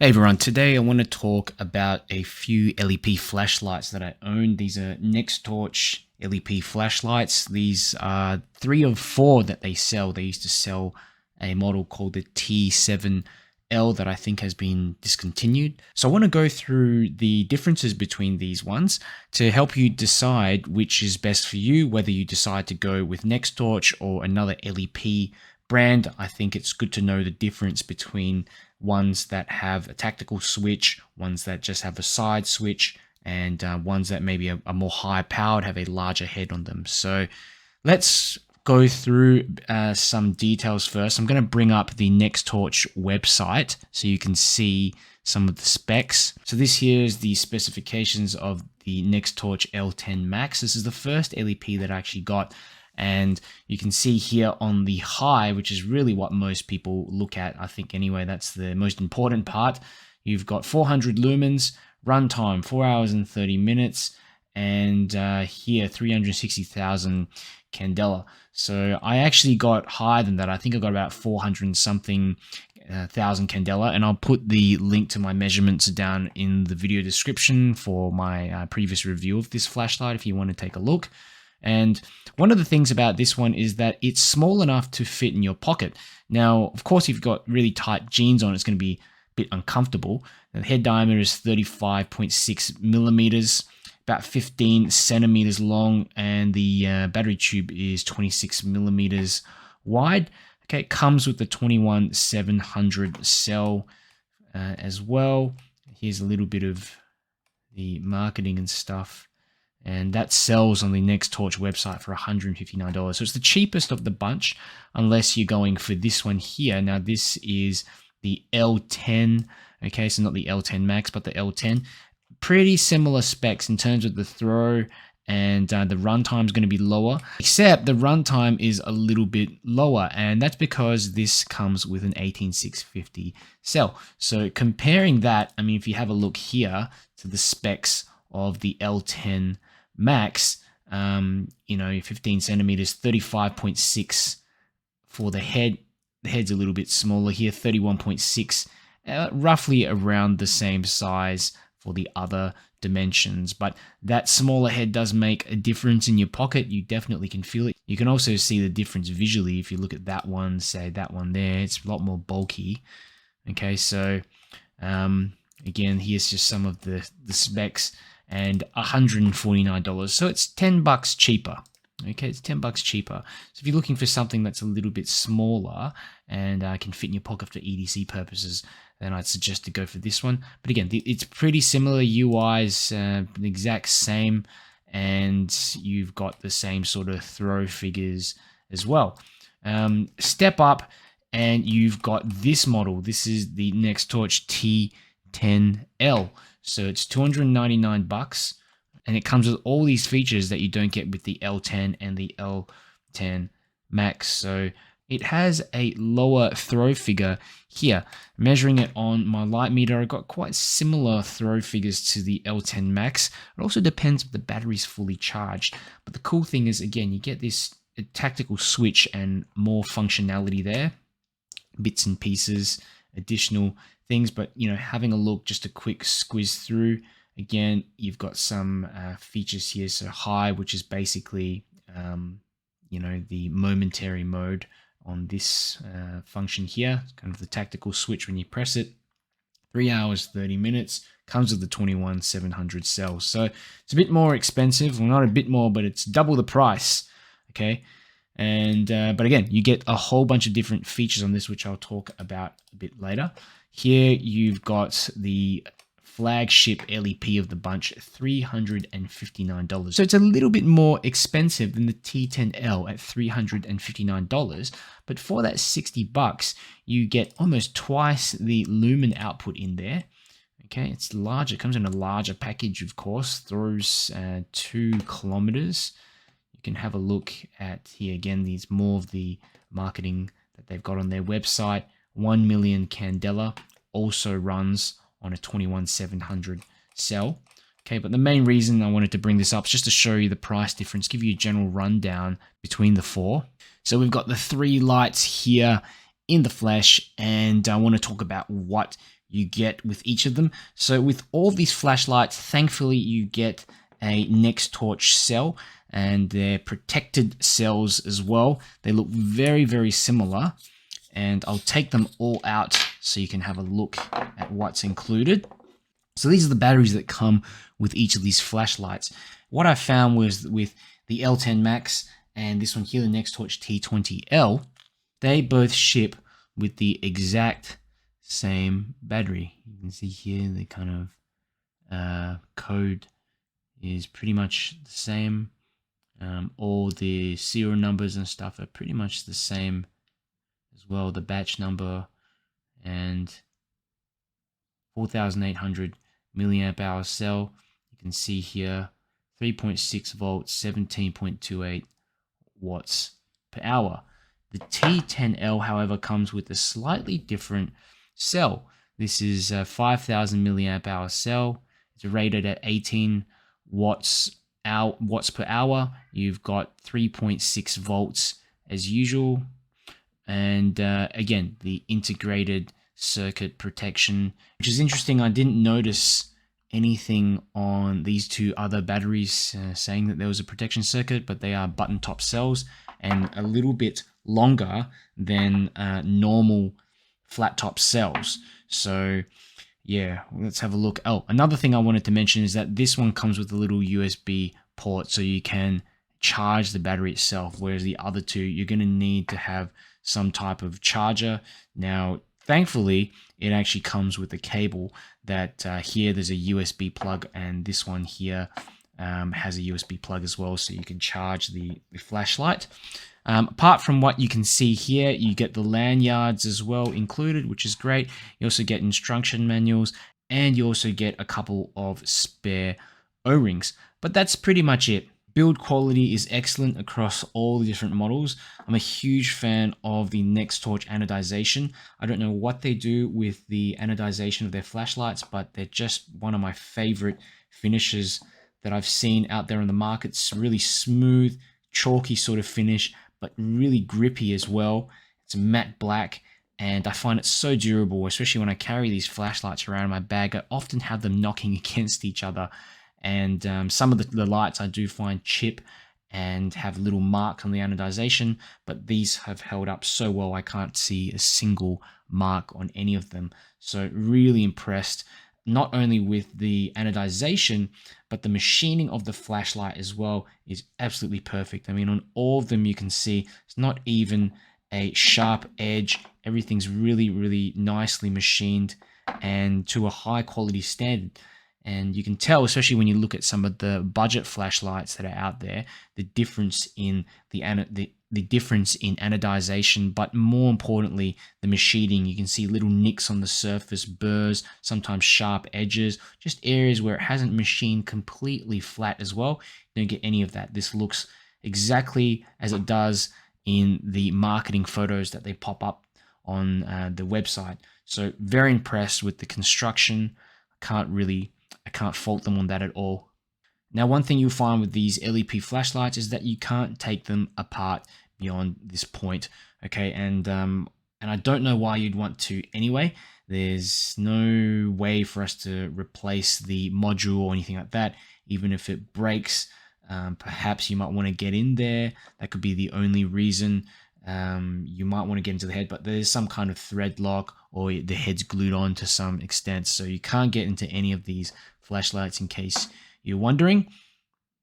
Hey everyone, today I want to talk about a few LEP flashlights that I own. These are Nextorch LEP flashlights. These are 3 of 4 that they sell. They used to sell a model called the T20L that I think has been discontinued. So I want to go through the differences between these ones to help you decide which is best for you, whether you decide to go with Nextorch or another LEP brand. I think it's good to know the difference between ones that have a tactical switch, ones that just have a side switch, and ones that maybe are more high powered, have a larger head on them. So let's go through some details first. I'm going to bring up the Nextorch website so you can see some of the specs. So this here is the specifications of the Nextorch L10 Max. This is the first LEP that I actually got. And you can see here on the high, which is really what most people look at, I think anyway, that's the most important part. You've got 400 lumens, runtime 4 hours and 30 minutes, and here 360,000 candela. So I actually got higher than that. I think I got about 400 and something thousand candela, and I'll put the link to my measurements down in the video description for my previous review of this flashlight if you want to take a look. And one of the things about this one is that it's small enough to fit in your pocket. Now, of course, if you've got really tight jeans on, it's going to be a bit uncomfortable. The head diameter is 35.6 millimeters, about 15 centimeters long, and the battery tube is 26 millimeters wide. Okay, it comes with the 21700 cell as well. Here's a little bit of the marketing and stuff. And that sells on the Nextorch website for $159. So it's the cheapest of the bunch, unless you're going for this one here. Now, this is the L10. Okay, so not the L10 Max, but the L10. Pretty similar specs in terms of the throw, and the runtime is going to be lower, except the runtime is a little bit lower, and that's because this comes with an 18650 cell. So comparing that, I mean, if you have a look here to the specs of the L10 Max, 15 centimeters, 35.6 for the head. The head's a little bit smaller here, 31.6, roughly around the same size for the other dimensions. But that smaller head does make a difference in your pocket. You definitely can feel it. You can also see the difference visually if you look at that one, say that one there. It's a lot more bulky. Okay, so again, here's just some of the specs. And $149. So it's $10 cheaper. Okay, it's $10 cheaper. So if you're looking for something that's a little bit smaller and can fit in your pocket for EDC purposes, then I'd suggest to go for this one. But again, it's pretty similar. UI's the exact same, and you've got the same sort of throw figures as well. Step up, and you've got this model. This is the Nextorch T10L. So it's $299, and it comes with all these features that you don't get with the L10 and the L10 Max. So it has a lower throw figure here. Measuring it on my light meter, I got quite similar throw figures to the L10 Max. It also depends if the battery's fully charged. But the cool thing is, again, you get this tactical switch and more functionality there, bits and pieces, additional things. But having a look, just a quick squiz through, again, you've got some features here. So high, which is basically the momentary mode on this function here. It's kind of the tactical switch when you press it. 3 hours 30 minutes, comes with the 21700 cells. So it's a bit more expensive. Well, not a bit more, but it's double the price. Okay, and but again, you get a whole bunch of different features on this, which I'll talk about a bit later. Here you've got the flagship LEP of the bunch, $359. So it's a little bit more expensive than the T10L at $359, but for that $60, you get almost twice the lumen output in there. Okay, it's larger. It comes in a larger package, of course. Throws 2 kilometers. You can have a look at here again. There's more of the marketing that they've got on their website. 1 million candela, also runs on a 21700 cell. Okay, but the main reason I wanted to bring this up is just to show you the price difference, give you a general rundown between the 4. So we've got the 3 lights here in the flesh, and I want to talk about what you get with each of them. So with all of these flashlights, thankfully you get a Nextorch cell, and they're protected cells as well. They look very, very similar, and I'll take them all out so you can have a look at what's included. So these are the batteries that come with each of these flashlights. What I found was with the L10 Max and this one here, the Nextorch T20L, they both ship with the exact same battery. You can see here the kind of code is pretty much the same. All the serial numbers and stuff are pretty much the same as well. The batch number and 4,800 milliamp hour cell. You can see here 3.6 volts, 17.28 watts per hour. The T10L, however, comes with a slightly different cell. This is a 5,000 milliamp hour cell. It's rated at 18 watts per hour. You've got 3.6 volts as usual, and again, the integrated circuit protection, which is interesting. I didn't notice anything on these two other batteries saying that there was a protection circuit, but they are button top cells and a little bit longer than normal flat top cells. So yeah, let's have a look. Oh, another thing I wanted to mention is that this one comes with a little USB port, so you can charge the battery itself, whereas the other two, you're going to need to have some type of charger. Now, thankfully, it actually comes with a cable that here there's a USB plug, and this one here has a USB plug as well, so you can charge the flashlight. Apart from what you can see here, you get the lanyards as well included, which is great. You also get instruction manuals, and you also get a couple of spare O-rings. But that's pretty much it. Build quality is excellent across all the different models. I'm a huge fan of the Nextorch anodization. I don't know what they do with the anodization of their flashlights, but they're just one of my favorite finishes that I've seen out there on the market. It's really smooth, chalky sort of finish, but really grippy as well. It's matte black, and I find it so durable, especially when I carry these flashlights around in my bag. I often have them knocking against each other, and some of the lights I do find chip and have little marks on the anodization, but these have held up so well. I can't see a single mark on any of them. So really impressed, not only with the anodization, but the machining of the flashlight as well is absolutely perfect. I mean, on all of them, you can see it's not even a sharp edge. Everything's really, really nicely machined and to a high quality standard. And you can tell, especially when you look at some of the budget flashlights that are out there, the difference in the difference in anodization, but more importantly, the machining. You can see little nicks on the surface, burrs, sometimes sharp edges, just areas where it hasn't machined completely flat as well. You don't get any of that. This looks exactly as it does in the marketing photos that they pop up on the website. So very impressed with the construction. I can't fault them on that at all. Now, one thing you'll find with these LEP flashlights is that you can't take them apart beyond this point, okay? And I don't know why you'd want to anyway. There's no way for us to replace the module or anything like that. Even if it breaks, perhaps you might want to get in there. That could be the only reason. You might want to get into the head, but there's some kind of thread lock or the head's glued on to some extent, so you can't get into any of these flashlights, in case you're wondering.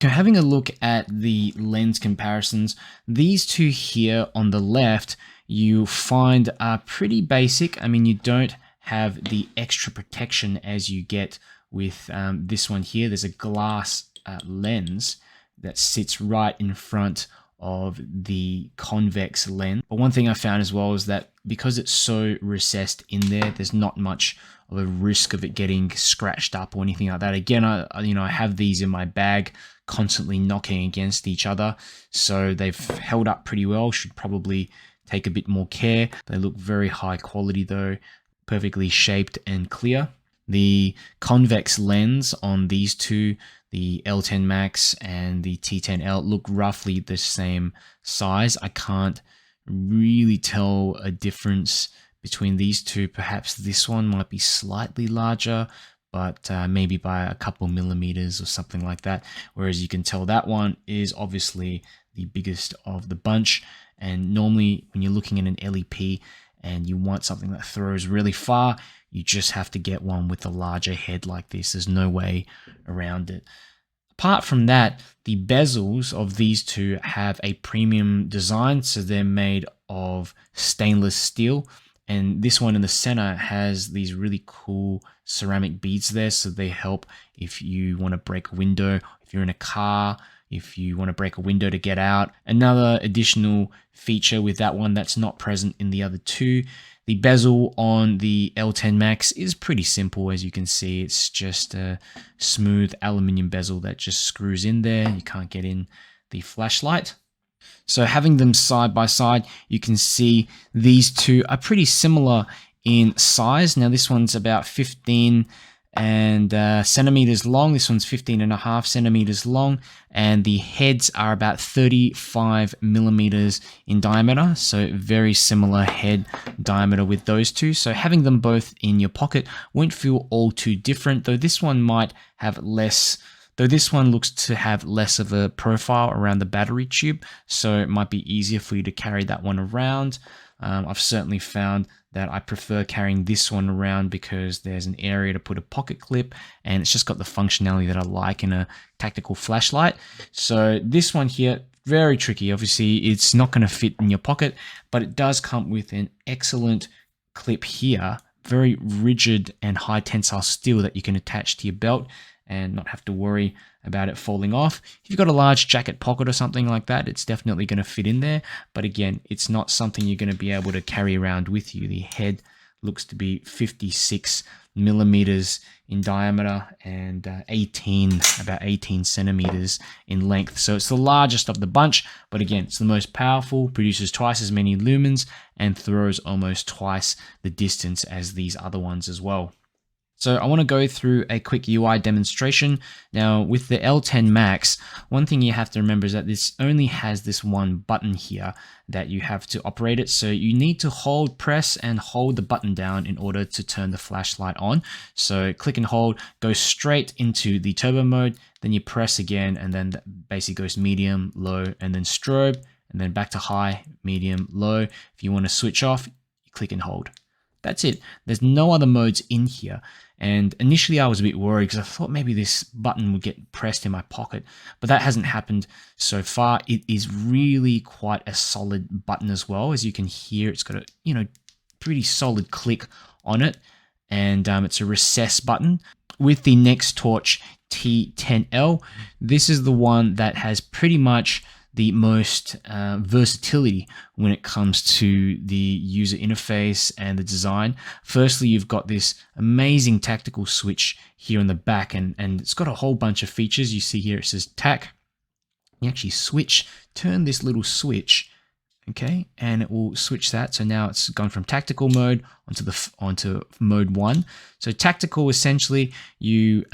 So having a look at the lens comparisons, these two here on the left you find are pretty basic. I mean, you don't have the extra protection as you get with this one here. There's a glass lens that sits right in front of the convex lens. But one thing I found as well is that because it's so recessed in there, there's not much of a risk of it getting scratched up or anything like that. Again, I have these in my bag constantly knocking against each other, so they've held up pretty well. Should probably take a bit more care. They look very high quality though, perfectly shaped and clear. The convex lens on these two, the L10 Max and the T10L, look roughly the same size. I can't really tell a difference between these two. Perhaps this one might be slightly larger, but maybe by a couple millimeters or something like that. Whereas you can tell that one is obviously the biggest of the bunch. And normally when you're looking at an LEP and you want something that throws really far, you just have to get one with a larger head like this. There's no way around it. Apart from that, the bezels of these two have a premium design, so they're made of stainless steel. And this one in the center has these really cool ceramic beads there, so they help if you want to break a window, if you're in a car, if you want to break a window to get out. Another additional feature with that one that's not present in the other two, the bezel on the L10 Max is pretty simple. As you can see, it's just a smooth aluminum bezel that just screws in there. You can't get in the flashlight. So having them side by side, you can see these two are pretty similar in size. Now this one's about 15 centimeters long. This one's 15.5 centimeters long, and the heads are about 35 millimeters in diameter. So very similar head diameter with those two. So having them both in your pocket won't feel all too different, though this one might have less. Though this one looks to have less of a profile around the battery tube, so it might be easier for you to carry that one around. I've certainly found that I prefer carrying this one around because there's an area to put a pocket clip, and it's just got the functionality that I like in a tactical flashlight. So this one here, very tricky. Obviously, it's not going to fit in your pocket, but it does come with an excellent clip here, very rigid and high tensile steel that you can attach to your belt and not have to worry about it falling off. If you've got a large jacket pocket or something like that, it's definitely going to fit in there. But again, it's not something you're going to be able to carry around with you. The head looks to be 56 millimeters in diameter and about 18 centimeters in length. So it's the largest of the bunch, but again, it's the most powerful, produces twice as many lumens, and throws almost twice the distance as these other ones as well. So I want to go through a quick UI demonstration. Now with the L10 Max, one thing you have to remember is that this only has this one button here that you have to operate it. So you need to press and hold the button down in order to turn the flashlight on. So click and hold, go straight into the turbo mode, then you press again, and then that basically goes medium, low, and then strobe, and then back to high, medium, low. If you want to switch off, you click and hold. That's it. There's no other modes in here. And initially I was a bit worried because I thought maybe this button would get pressed in my pocket, but that hasn't happened so far. It is really quite a solid button as well. As you can hear, it's got a pretty solid click on it, and it's a recess button. With the Nextorch T10L, this is the one that has pretty much the most versatility when it comes to the user interface and the design. Firstly, you've got this amazing tactical switch here on the back, and it's got a whole bunch of features. You see here it says tac. You actually turn this little switch, okay, and it will switch that. So now it's gone from tactical mode onto mode 1. So tactical, essentially, you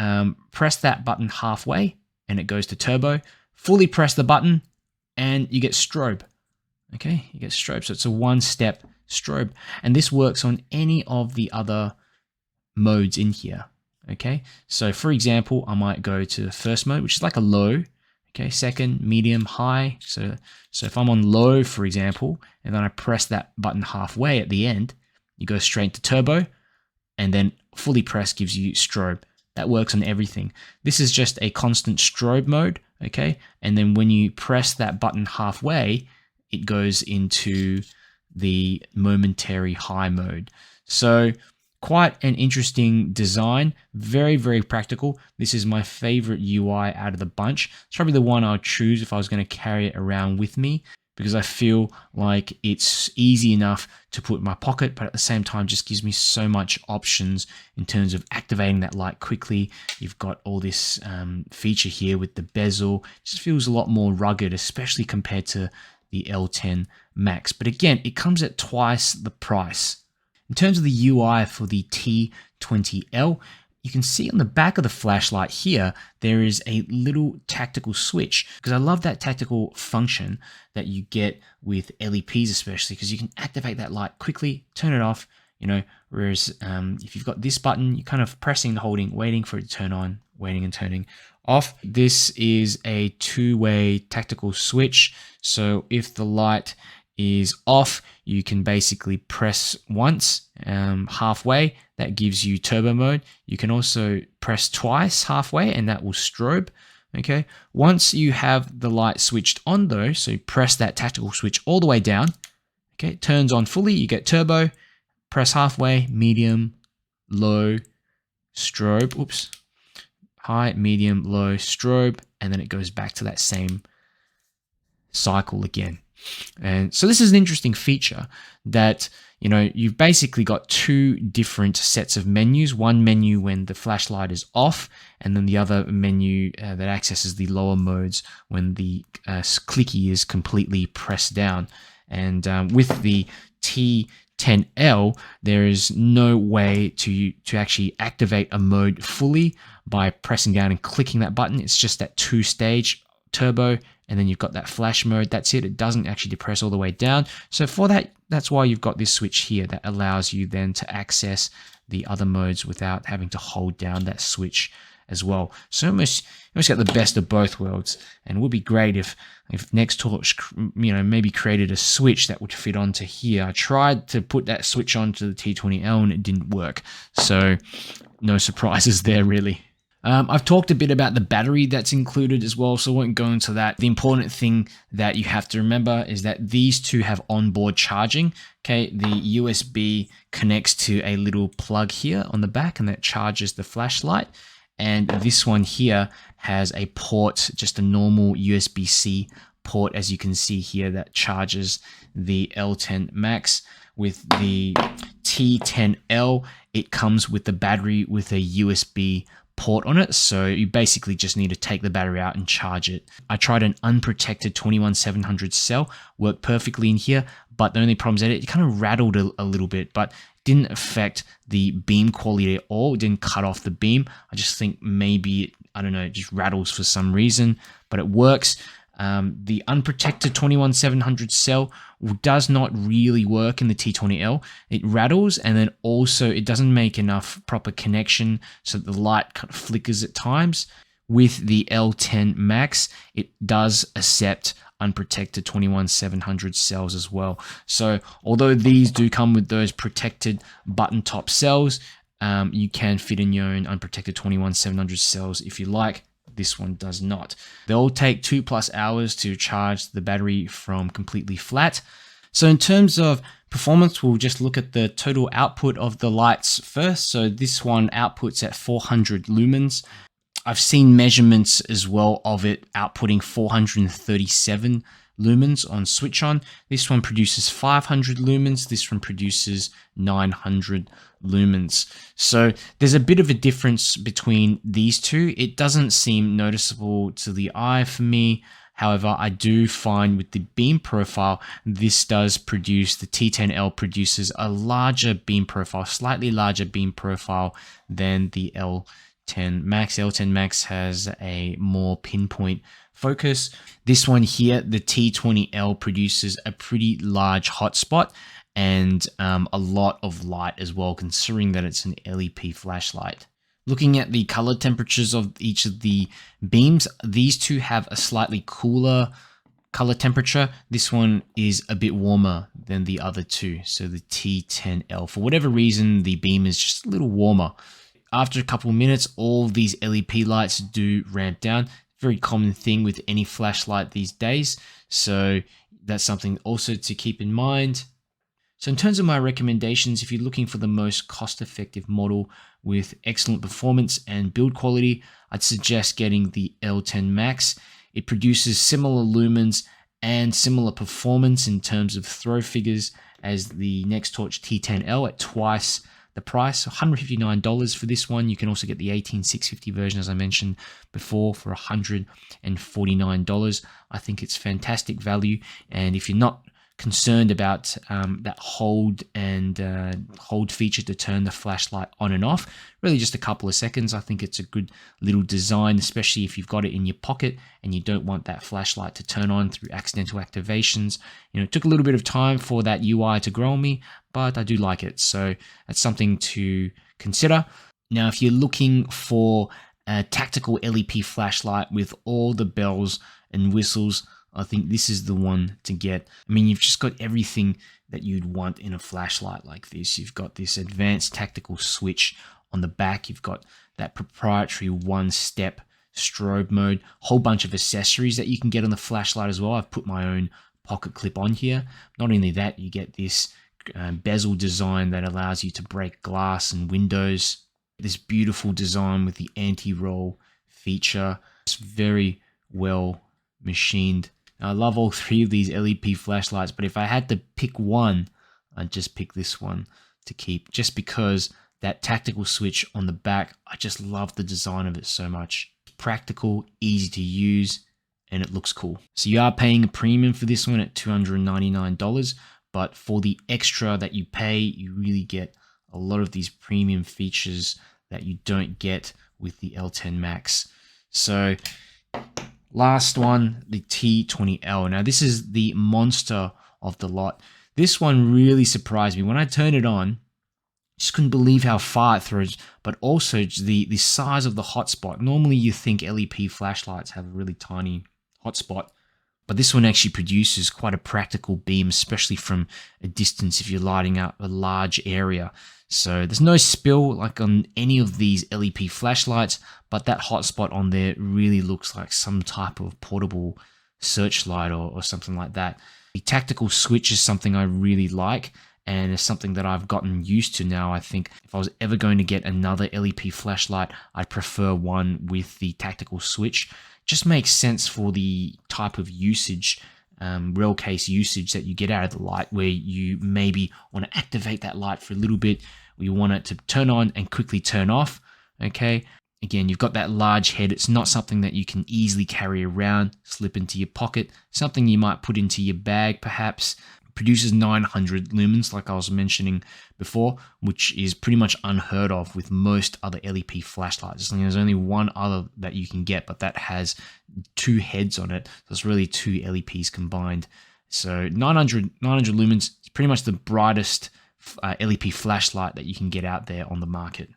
press that button halfway and it goes to turbo. Fully press the button and you get strobe. Okay, you get strobe. So it's a one-step strobe. And this works on any of the other modes in here. Okay, so for example, I might go to the first mode, which is like a low. Okay, second, medium, high. So if I'm on low, for example, and then I press that button halfway at the end, you go straight to turbo, and then fully press gives you strobe. That works on everything. This is just a constant strobe mode, okay? And then when you press that button halfway, it goes into the momentary high mode. So quite an interesting design, very, very practical. This is my favorite UI out of the bunch. It's probably the one I would choose if I was going to carry it around with me, because I feel like it's easy enough to put in my pocket, but at the same time just gives me so much options in terms of activating that light quickly. You've got all this feature here with the bezel. It just feels a lot more rugged, especially compared to the L10 Max. But again, it comes at twice the price. In terms of the UI for the T20L, you can see on the back of the flashlight here, there is a little tactical switch, because I love that tactical function that you get with LEPs, especially because you can activate that light quickly, turn it off, you know, whereas if you've got this button, you're kind of pressing and holding, waiting for it to turn on, waiting and turning off. This is a two-way tactical switch. So if the light is off, you can basically press once halfway. That gives you turbo mode. You can also press twice halfway and that will strobe. Okay, once you have the light switched on though, so you press that tactical switch all the way down. Okay, it turns on fully, you get turbo, press halfway, medium, low, strobe, oops, high, medium, low, strobe, and then it goes back to that same cycle again. And so this is an interesting feature that, you know, you've basically got two different sets of menus. One menu when the flashlight is off, and then the other menu that accesses the lower modes when the clicky is completely pressed down. And with the T10L, there is no way to actually activate a mode fully by pressing down and clicking that button. It's just that two-stage turbo, and then you've got that flash mode. That's it. It doesn't actually depress all the way down. So for that, that's why you've got this switch here that allows you then to access the other modes without having to hold down that switch as well. So almost get the best of both worlds. And it would be great if Nextorch, you know, maybe created a switch that would fit onto here. I tried to put that switch onto the T20L and it didn't work. So no surprises there really. I've talked a bit about the battery that's included as well, so I won't go into that. The important thing that you have to remember is that these two have onboard charging. Okay, the USB connects to a little plug here on the back, and that charges the flashlight. And this one here has a port, just a normal USB-C port, as you can see here, that charges the L10 Max. With the T10L, it comes with the battery with a USB port on it, so you basically just need to take the battery out and charge it. I tried an unprotected 21700 cell, worked perfectly in here, but the only problem is that it kind of rattled a little bit, but didn't affect the beam quality at all. It didn't cut off the beam. I just think maybe, I don't know, it just rattles for some reason, but it works. The unprotected 21700 cell does not really work in the T20L. It rattles, and then also it doesn't make enough proper connection, so that the light kind of flickers at times. With the L10 Max, it does accept unprotected 21700 cells as well. So although these do come with those protected button top cells, you can fit in your own unprotected 21700 cells if you like. This one does not. They'll take 2+ hours to charge the battery from completely flat. So in terms of performance, we'll just look at the total output of the lights first. So this one outputs at 400 lumens. I've seen measurements as well of it outputting 437 lumens on switch on. This one produces 500 lumens. This one produces 900 lumens. So there's a bit of a difference between these two. It doesn't seem noticeable to the eye for me. However, I do find with the beam profile, this does produce, the T10L produces a larger beam profile, slightly larger beam profile than the L10 Max. L10 Max has a more pinpoint focus. This one here, the T20L, produces a pretty large hotspot and a lot of light as well, considering that it's an LEP flashlight. Looking at the color temperatures of each of the beams, these two have a slightly cooler color temperature. This one is a bit warmer than the other two. So the T10L, for whatever reason, the beam is just a little warmer. After a couple of minutes, all these LEP lights do ramp down. Very common thing with any flashlight these days. So that's something also to keep in mind. So in terms of my recommendations, if you're looking for the most cost-effective model with excellent performance and build quality, I'd suggest getting the L10 Max. It produces similar lumens and similar performance in terms of throw figures as the Nextorch T10L at twice the price, $159 for this one. You can also get the 18650 version, as I mentioned before, for $149. I think it's fantastic value, and if you're not concerned about that hold and hold feature to turn the flashlight on and off. Really just a couple of seconds. I think it's a good little design, especially if you've got it in your pocket and you don't want that flashlight to turn on through accidental activations. You know, it took a little bit of time for that UI to grow on me, but I do like it. So that's something to consider. Now, if you're looking for a tactical LEP flashlight with all the bells and whistles, I think this is the one to get. I mean, you've just got everything that you'd want in a flashlight like this. You've got this advanced tactical switch on the back. You've got that proprietary one-step strobe mode, whole bunch of accessories that you can get on the flashlight as well. I've put my own pocket clip on here. Not only that, you get this bezel design that allows you to break glass and windows. This beautiful design with the anti-roll feature. It's very well machined. Now, I love all three of these LEP flashlights, but if I had to pick one, I'd just pick this one to keep, just because that tactical switch on the back, I just love the design of it so much. It's practical, easy to use, and it looks cool. So you are paying a premium for this one at $299, but for the extra that you pay, you really get a lot of these premium features that you don't get with the L10 Max. So last one, the T20L. Now this is the monster of the lot. This one really surprised me. When I turned it on, just couldn't believe how far it throws, but also the size of the hotspot. Normally you think LEP flashlights have a really tiny hotspot, but this one actually produces quite a practical beam, especially from a distance if you're lighting up a large area. So there's no spill like on any of these LEP flashlights, but that hotspot on there really looks like some type of portable searchlight or something like that. The tactical switch is something I really like, and it's something that I've gotten used to now. I think if I was ever going to get another LEP flashlight, I'd prefer one with the tactical switch. Just makes sense for the type of usage, rail case usage that you get out of the light, where you maybe want to activate that light for a little bit, or you want it to turn on and quickly turn off. Okay, again, you've got that large head. It's not something that you can easily carry around, slip into your pocket, something you might put into your bag perhaps. Produces 900 lumens, like I was mentioning before, which is pretty much unheard of with most other LEP flashlights. There's only one other that you can get, but that has two heads on it. So it's really two LEPs combined. So 900 lumens is pretty much the brightest LEP flashlight that you can get out there on the market.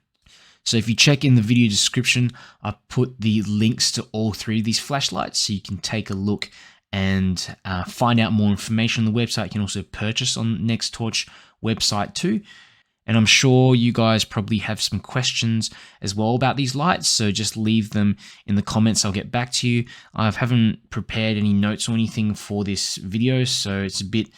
So if you check in the video description, I've put the links to all three of these flashlights so you can take a look and find out more information on the website. You can also purchase on Nextorch website too. And I'm sure you guys probably have some questions as well about these lights, so just leave them in the comments. I'll get back to you. I haven't prepared any notes or anything for this video, so it's a bit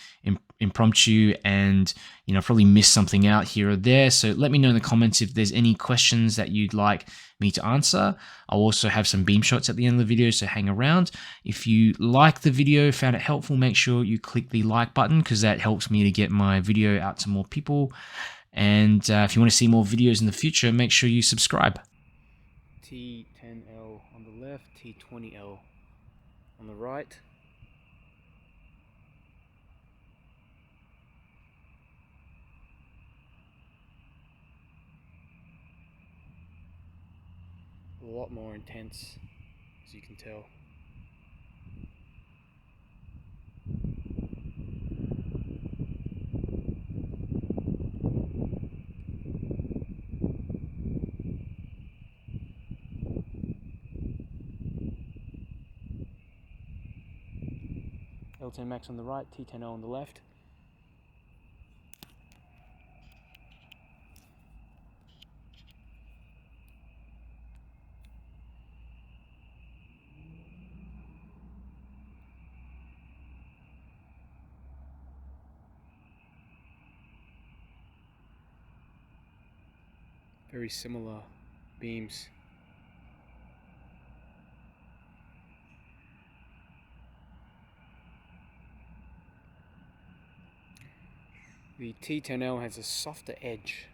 impromptu, and I probably missed something out here or there. So let me know in the comments if there's any questions that you'd like me to answer. I'll also have some beam shots at the end of the video, so hang around. If you like the video, found it helpful, make sure you click the like button, because that helps me to get my video out to more people. And if you want to see more videos in the future, make sure you subscribe. T10L on the left, T20L on the right. A lot more intense, as you can tell. L10 Max on the right, T10L on the left. Very similar beams. The T10L has a softer edge,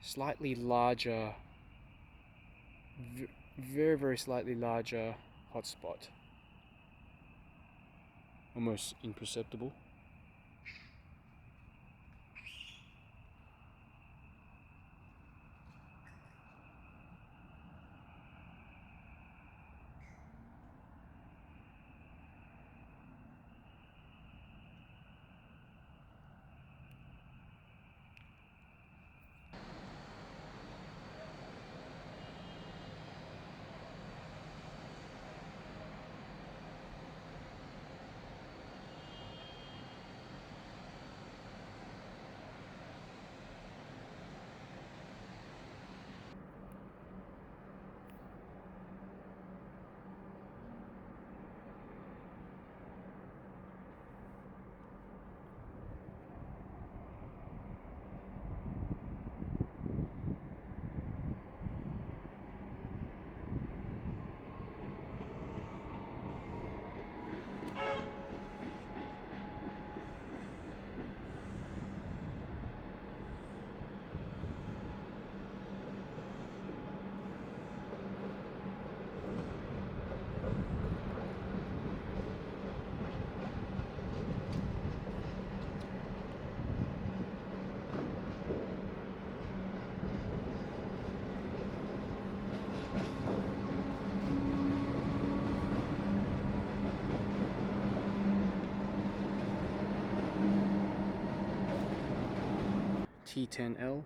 slightly larger, very slightly larger hotspot. Almost imperceptible. T10L.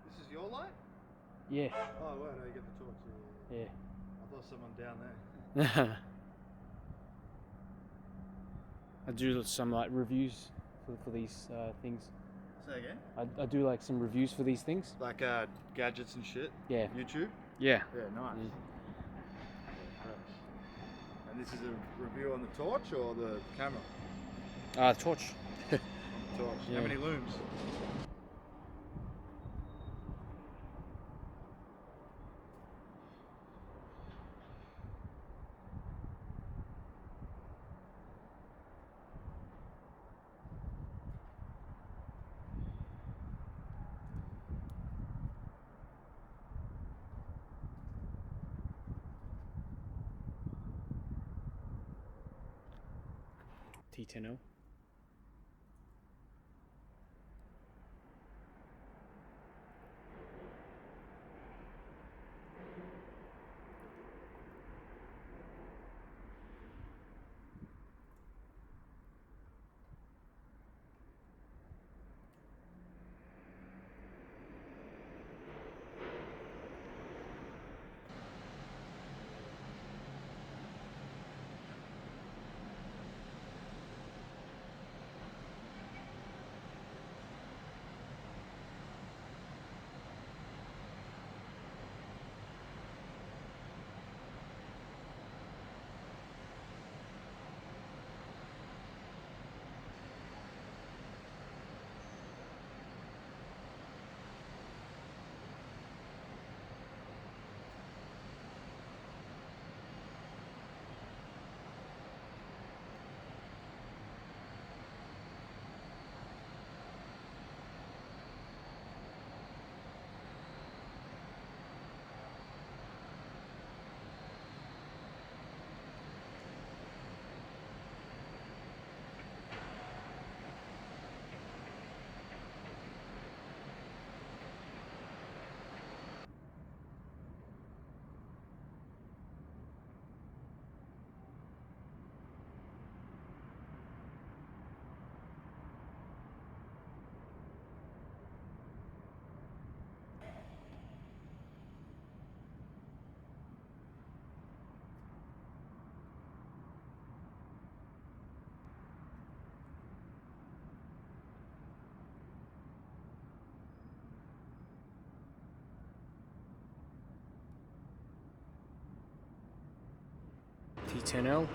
This is your light? Yeah. Oh, wow, no, you get the torch. Yeah. I thought someone down there. I do some like reviews for these things. Say again? I do like some reviews for these things. Like gadgets and shit? Yeah. YouTube? Yeah. Yeah, nice. Mm. And this is a review on the torch or the camera? Torch. Torch. Yeah. How many looms? T10L. T10L.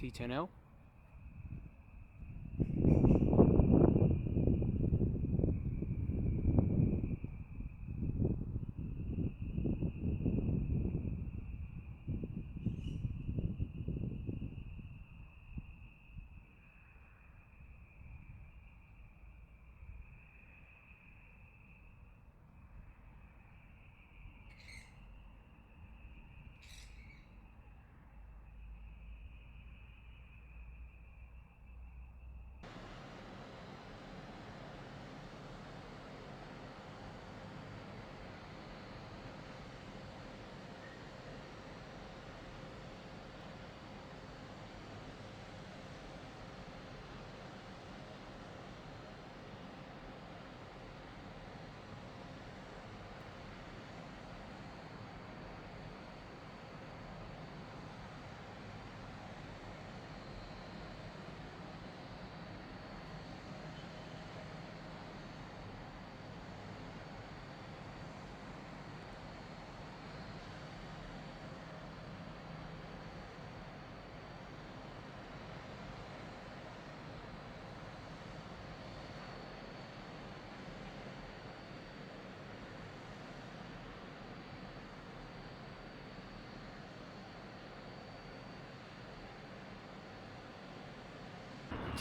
T10L.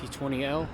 T20L.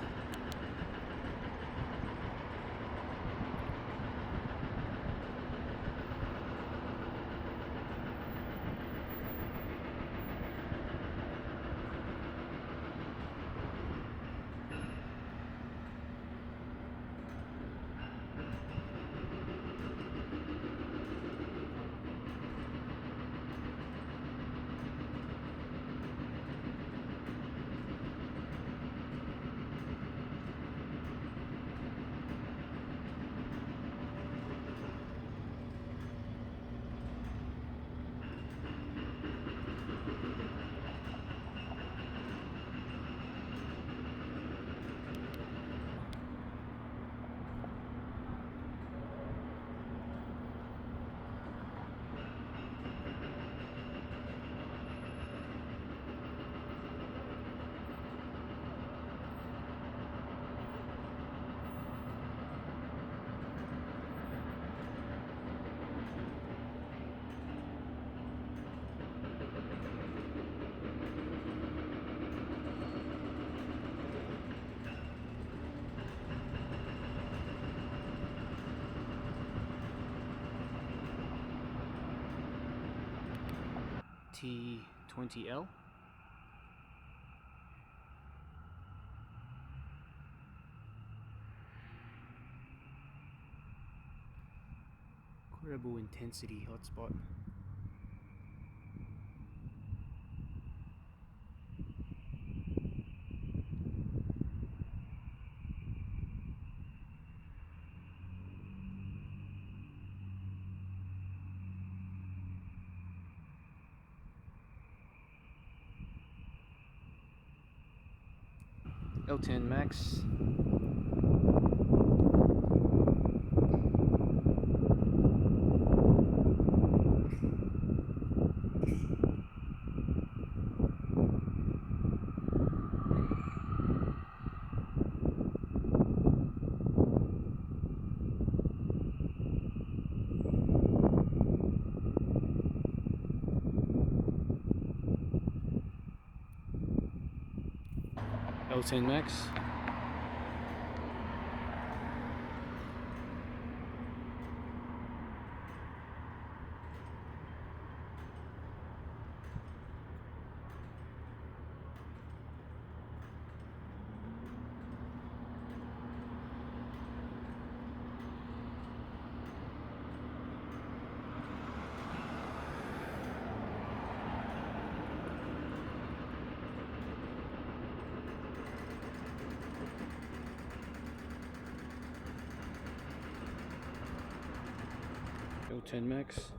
T20L. Incredible intensity hotspot. L10 Max. L10 Max. L10 Max.